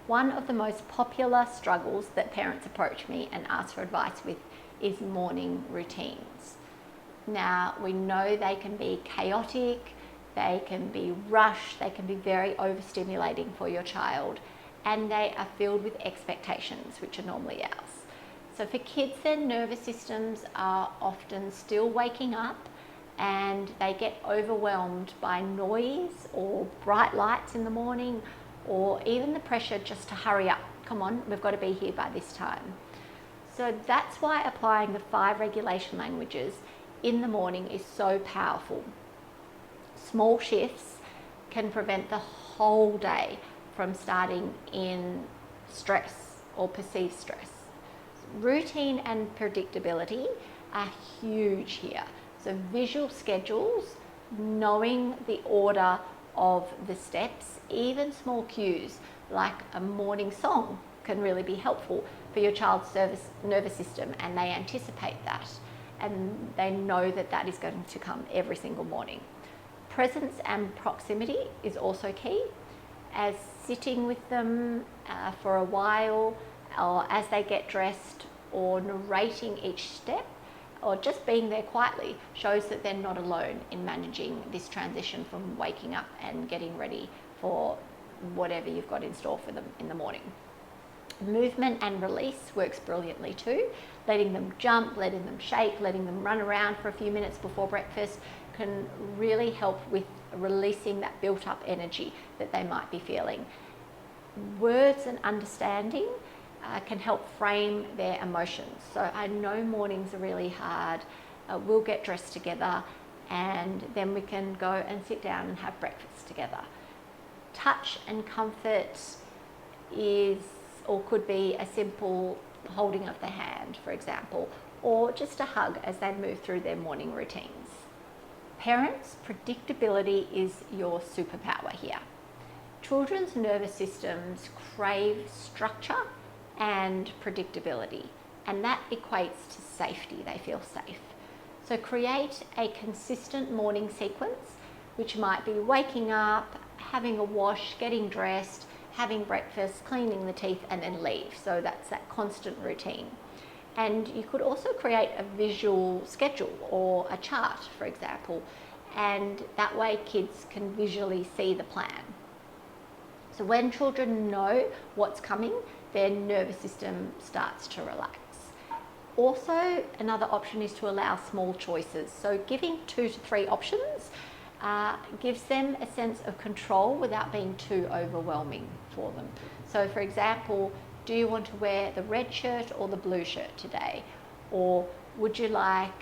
One of the most popular struggles that parents approach me and ask for advice with is morning routines. Now, we know they can be chaotic, they can be rushed, they can be very overstimulating for your child, and they are filled with expectations, which are normally ours. So for kids, their nervous systems are often still waking up and they get overwhelmed by noise or bright lights in the morning, or even the pressure just to hurry up. Come on, we've got to be here by this time. So that's why applying the 5 regulation languages in the morning is so powerful. Small shifts can prevent the whole day from starting in stress or perceived stress. Routine and predictability are huge here. So visual schedules, knowing the order of the steps, even small cues like a morning song can really be helpful for your child's nervous system, and they anticipate that and they know that that is going to come every single morning. Presence and proximity is also key, as sitting with them for a while, or as they get dressed, or narrating each step, or just being there quietly shows that they're not alone in managing this transition from waking up and getting ready for whatever you've got in store for them in the morning. Movement and release works brilliantly too. Letting them jump, letting them shake, letting them run around for a few minutes before breakfast can really help with releasing that built up energy that they might be feeling. Words and understanding can help frame their emotions. So I know mornings are really hard. We'll get dressed together and then we can go and sit down and have breakfast together. Touch and comfort is, or could be, a simple holding of the hand, for example, or just a hug as they move through their morning routines. Parents, predictability is your superpower here. Children's nervous systems crave structure and predictability, and that equates to safety. They feel safe. So create a consistent morning sequence, which might be waking up, having a wash, getting dressed, having breakfast, cleaning the teeth, and then leave. So that's that constant routine. And you could also create a visual schedule or a chart, for example, and that way kids can visually see the plan. So when children know what's coming, their nervous system starts to relax. Also, another option is to allow small choices. So giving 2 to 3 options gives them a sense of control without being too overwhelming for them. So for example, do you want to wear the red shirt or the blue shirt today? Or would you like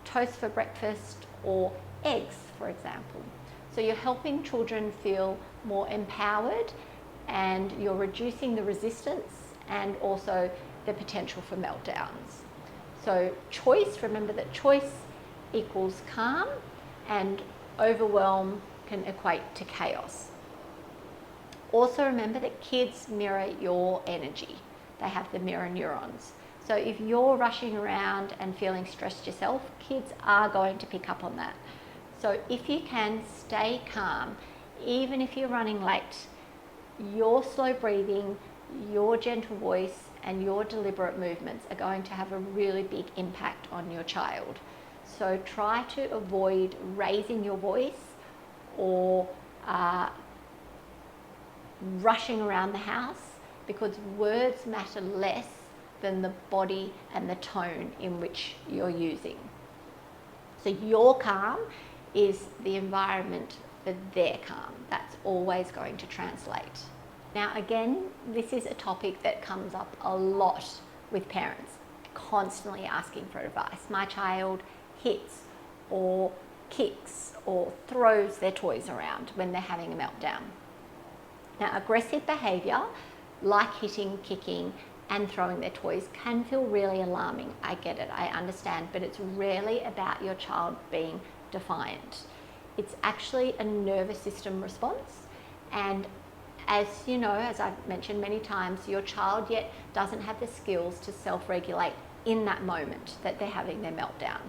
toast for breakfast or eggs, for example? So you're helping children feel more empowered and you're reducing the resistance and also the potential for meltdowns. So choice, remember that choice equals calm, and overwhelm can equate to chaos. Also remember that kids mirror your energy. They have the mirror neurons. So if you're rushing around and feeling stressed yourself, kids are going to pick up on that. So if you can stay calm, even if you're running late, your slow breathing, your gentle voice, and your deliberate movements are going to have a really big impact on your child. So try to avoid raising your voice or rushing around the house, because words matter less than the body and the tone in which you're using. So your calm is the environment for their calm. That's always going to translate. Now again, this is a topic that comes up a lot with parents, constantly asking for advice. My child hits or kicks or throws their toys around when they're having a meltdown. Now, aggressive behaviour like hitting, kicking and throwing their toys can feel really alarming. I get it, I understand, but it's rarely about your child being defiant. It's actually a nervous system response, and as you know, as I've mentioned many times, your child yet doesn't have the skills to self-regulate in that moment that they're having their meltdown.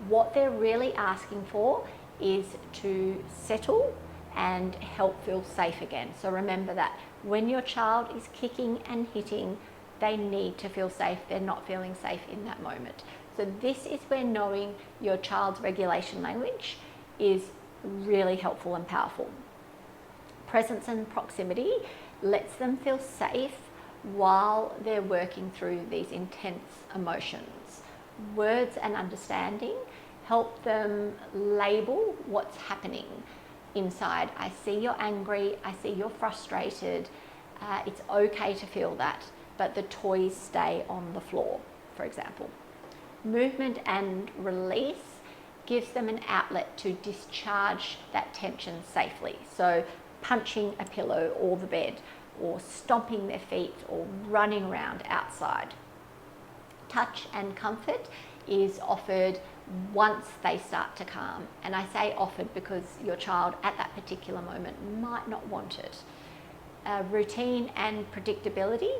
What they're really asking for is to settle and help feel safe again. So remember that When your child is kicking and hitting, they need to feel safe. They're not feeling safe in that moment. So this is where knowing your child's regulation language is really helpful and powerful. Presence and proximity lets them feel safe while they're working through these intense emotions. Words and understanding help them label what's happening inside. I see you're angry, I see you're frustrated, it's okay to feel that, but the toys stay on the floor, for example. Movement and release gives them an outlet to discharge that tension safely. So punching a pillow or the bed, or stomping their feet, or running around outside. Touch and comfort is offered once they start to calm. And I say offered because your child at that particular moment might not want it. Routine and predictability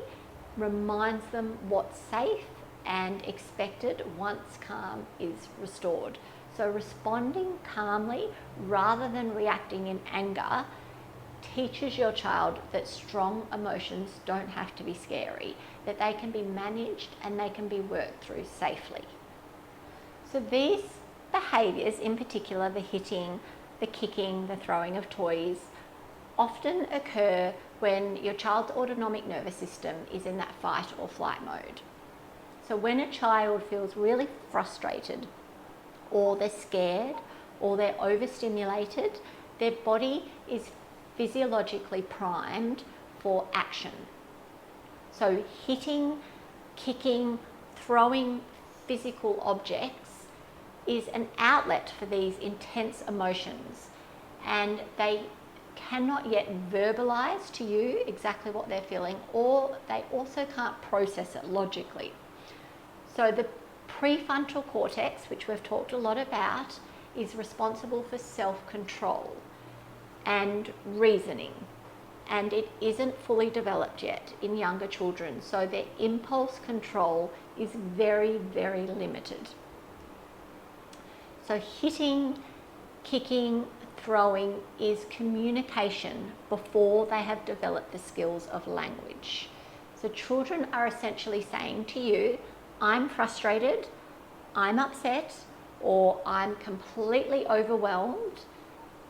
reminds them what's safe and expected once calm is restored. So responding calmly rather than reacting in anger teaches your child that strong emotions don't have to be scary, that they can be managed and they can be worked through safely. So these behaviours, in particular the hitting, the kicking, the throwing of toys, often occur when your child's autonomic nervous system is in that fight or flight mode. So when a child feels really frustrated, or they're scared, or they're overstimulated, their body is physiologically primed for action. So hitting, kicking, throwing physical objects is an outlet for these intense emotions, and they cannot yet verbalize to you exactly what they're feeling, or they also can't process it logically. So the prefrontal cortex, which we've talked a lot about, is responsible for self-control and reasoning, and it isn't fully developed yet in younger children, so their impulse control is very, very limited. So hitting, kicking, throwing is communication before they have developed the skills of language. So children are essentially saying to you, I'm frustrated, I'm upset, or I'm completely overwhelmed,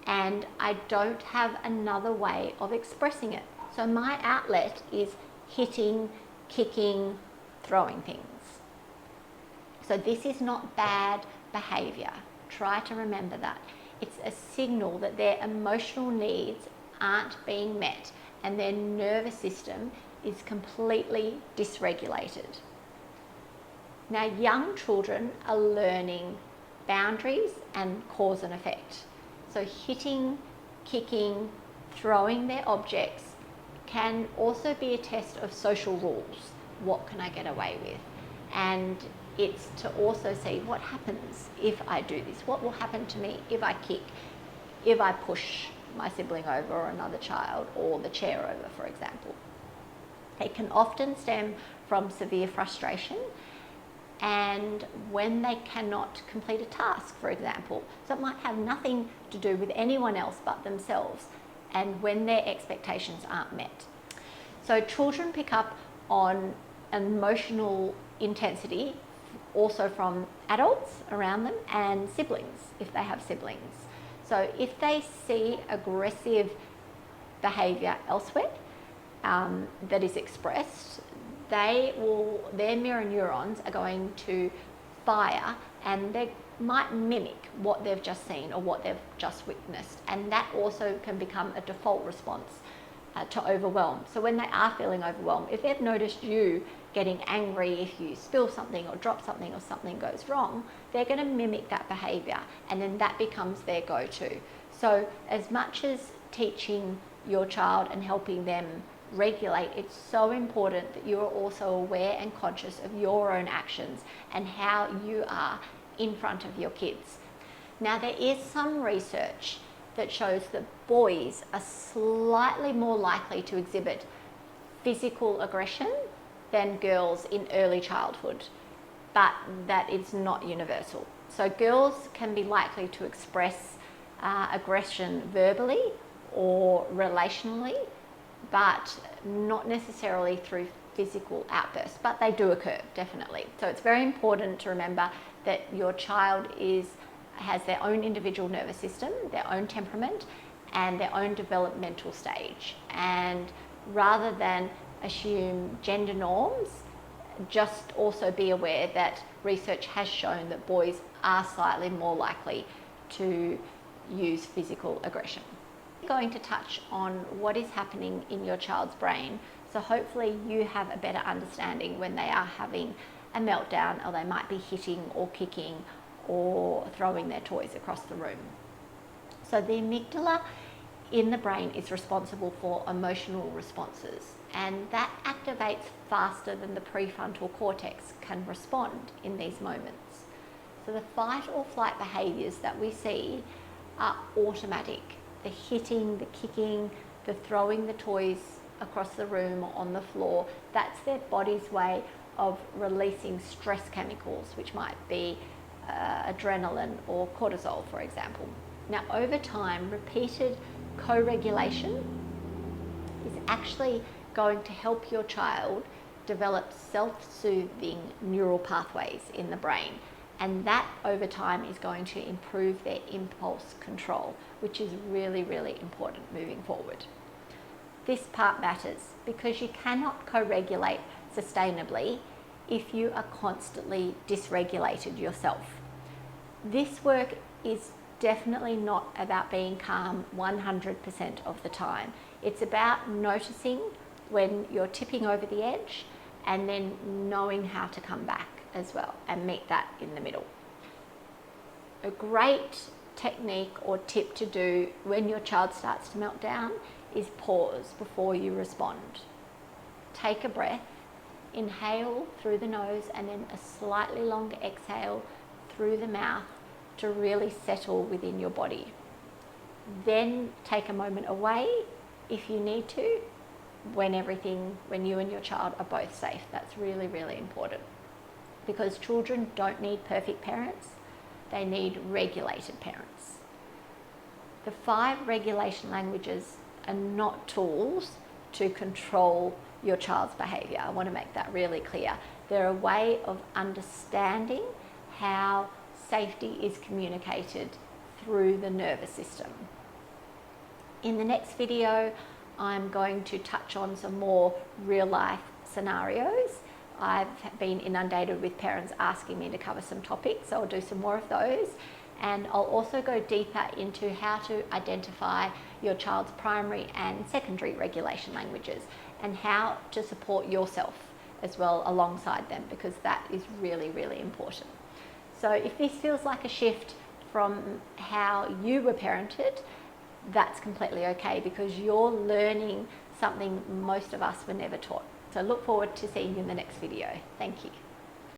and I don't have another way of expressing it. So my outlet is hitting, kicking, throwing things. So this is not bad behaviour. Try to remember that. It's a signal that their emotional needs aren't being met and their nervous system is completely dysregulated. Now, young children are learning boundaries and cause and effect. So hitting, kicking, throwing their objects can also be a test of social rules. What can I get away with? And it's to also see what happens if I do this. What will happen to me if I kick, if I push my sibling over or another child, or the chair over, for example. It can often stem from severe frustration and when they cannot complete a task, for example. So it might have nothing to do with anyone else but themselves, and when their expectations aren't met. So children pick up on emotional intensity also from adults around them and siblings, if they have siblings. So if they see aggressive behaviour elsewhere that is expressed, their mirror neurons are going to fire, and they might mimic what they've just seen or what they've just witnessed, and that also can become a default response to overwhelm. So when they are feeling overwhelmed, if they've noticed you getting angry if you spill something or drop something or something goes wrong, they're going to mimic that behaviour, and then that becomes their go-to. So as much as teaching your child and helping them regulate, it's so important that you're also aware and conscious of your own actions and how you are in front of your kids. Now, there is some research that shows that boys are slightly more likely to exhibit physical aggression than girls in early childhood, but that is not universal. So girls can be likely to express aggression verbally or relationally, but not necessarily through physical outbursts, but they do occur, definitely. So it's very important to remember that your child has their own individual nervous system, their own temperament, and their own developmental stage. And rather than assume gender norms, just also be aware that research has shown that boys are slightly more likely to use physical aggression. I'm going to touch on what is happening in your child's brain, so hopefully you have a better understanding when they are having a meltdown, or they might be hitting or kicking or throwing their toys across the room. So the amygdala in the brain is responsible for emotional responses, and that activates faster than the prefrontal cortex can respond in these moments. So the fight or flight behaviours that we see are automatic. The hitting, the kicking, the throwing the toys across the room or on the floor, that's their body's way of releasing stress chemicals, which might be adrenaline or cortisol, for example. Now, over time, repeated co-regulation is actually going to help your child develop self-soothing neural pathways in the brain, and that over time is going to improve their impulse control, which is really, really important moving forward. This part matters because you cannot co-regulate sustainably if you are constantly dysregulated yourself. This work is definitely not about being calm 100% of the time. It's about noticing when you're tipping over the edge and then knowing how to come back as well and meet that in the middle. A great technique or tip to do when your child starts to melt down is pause before you respond. Take a breath, inhale through the nose and then a slightly longer exhale through the mouth to really settle within your body. Then take a moment away if you need to, when you and your child are both safe. That's really, really important, because children don't need perfect parents, they need regulated parents. The 5 regulation languages are not tools to control your child's behaviour. I want to make that really clear. They're a way of understanding how safety is communicated through the nervous system. In the next video, I'm going to touch on some more real life scenarios. I've been inundated with parents asking me to cover some topics, so I'll do some more of those. And I'll also go deeper into how to identify your child's primary and secondary regulation languages and how to support yourself as well alongside them, because that is really, really important. So if this feels like a shift from how you were parented, that's completely okay, because you're learning something most of us were never taught. So look forward to seeing you in the next video. Thank you.